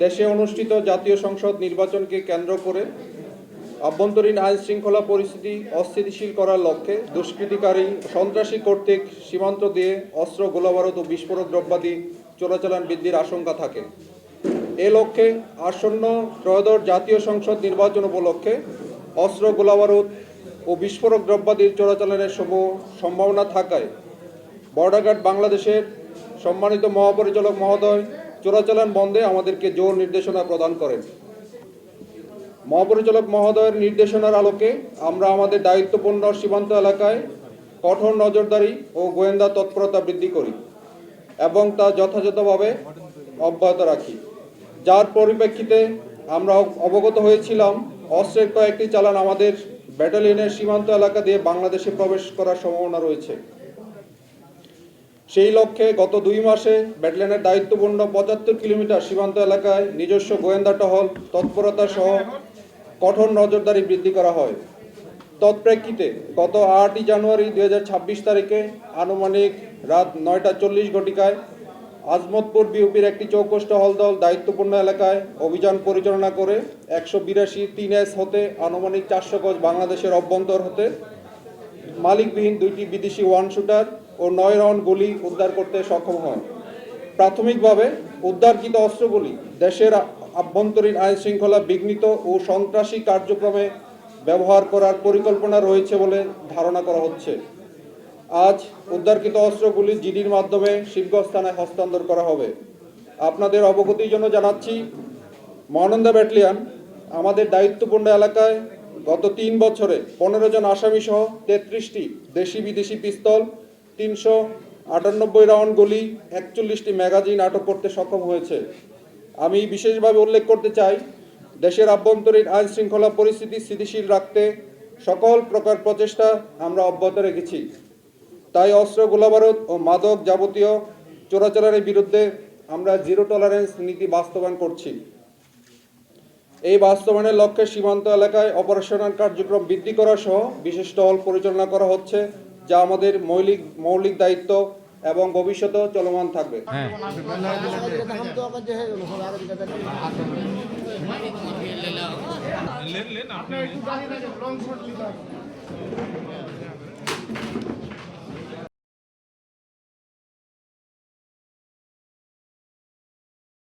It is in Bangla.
দেশে অনুষ্ঠিত জাতীয় সংসদ নির্বাচনকে কেন্দ্র করে আভ্যন্তরীণ আইন শৃঙ্খলা পরিস্থিতি অস্থিতিশীল করার লক্ষ্যে দুষ্কৃতিকারী সন্ত্রাসী কর্তৃক সীমান্ত দিয়ে অস্ত্র, গোলাবারুদ ও বিস্ফোরক দ্রব্যাদি চোরাচালান বৃদ্ধির আশঙ্কা থাকে। এ লক্ষ্যে আসন্ন ত্রয়োদশ জাতীয় সংসদ নির্বাচন উপলক্ষে অস্ত্র, গোলাবারুদ ও বিস্ফোরক দ্রব্যাদির চোরাচালানের সম্ভাবনা থাকায় বর্ডার গার্ড বাংলাদেশের সম্মানিত মহাপরিচালক মহোদয় চোরাচালান বন্ধে আমাদেরকে জোর নির্দেশনা প্রদান করেন। মহাপরিচালক মহোদয়ের নির্দেশনার আলোকে আমরা আমাদের দায়িত্বপূর্ণ সীমান্ত এলাকায় কঠোর নজরদারি ও গোয়েন্দা তৎপরতা বৃদ্ধি করি এবং তা যথাযথভাবে অব্যাহত রাখি, যার পরিপ্রেক্ষিতে আমরা অবগত হয়েছিলাম অস্ত্রের কয়েকটি চালান আমাদের ব্যাটালিয়নের সীমান্ত এলাকা দিয়ে বাংলাদেশে প্রবেশ করার সম্ভাবনা রয়েছে। সেই লক্ষ্যে গত 2 মাসে ব্যাটালিয়নের দায়িত্বপূর্ণ 75 কিলোমিটার সীমান্ত এলাকায় নিজস্ব গোয়েন্দা টহল তৎপরতা সহ কঠোর নজরদারি বৃদ্ধি করা হয়। তৎপ্রেক্ষিতে গত 8 জানুয়ারি 2026 তারিখে আনুমানিক রাত 9:40 ঘটিকায় আজমতপুর বিউপির একটি চৌকস টহল দল দায়িত্বপূর্ণ এলাকায় অভিযান পরিচালনা করে 182 3S হতে আনুমানিক 400 গজ বাংলাদেশের অভ্যন্তর হতে মালিকবিহীন 2টি বিদেশি ওয়ান শুটার ও 9 রাউন্ড গুলি উদ্ধার করতে সক্ষম হয়। প্রাথমিকভাবে উদ্ধারকৃত অস্ত্রগুলি দেশের আভ্যন্তরীণ আইন শৃঙ্খলা বিঘ্নিত ও সন্ত্রাসী কার্যক্রমে ব্যবহার করার পরিকল্পনা রয়েছে বলে ধারণা করা হচ্ছে। আজ উদ্ধারকৃত অস্ত্রগুলি জিডির মাধ্যমে শিবগঞ্জ থানায় হস্তান্তর করা হবে। আপনাদের অবগতির জন্য জানাচ্ছি, মহানন্দা ব্যাটালিয়ন আমাদের দায়িত্বপূর্ণ এলাকায় গত 3 বছরে 15 জন আসামি সহ 33টি দেশি বিদেশি পিস্তল, 398 রাউন্ড গুলি, 41টি ম্যাগাজিন আটক করতে সক্ষম হয়েছে। আমি বিশেষভাবে উল্লেখ করতে চাই, দেশের আভ্যন্তরীণ আইন শৃঙ্খলা পরিস্থিতি স্থিতিশীল রাখতে সকল প্রকার প্রচেষ্টা আমরা অব্যাহত রেখেছি। তাই অস্ত্র, গোলাবারুদ ও মাদক যাবতীয় চোরাচালানের বিরুদ্ধে আমরা জিরো টলারেন্স নীতি বাস্তবায়ন করছি। এই বাস্তবায়নের লক্ষ্যে সীমান্ত এলাকায় অপারেশনাল কার্যক্রম বৃদ্ধি করা সহ বিশেষ টহল পরিচালনা করা হচ্ছে, যা আমাদের মৌলিক দায়িত্ব এবং ভবিষ্যতেও চলমান থাকবে।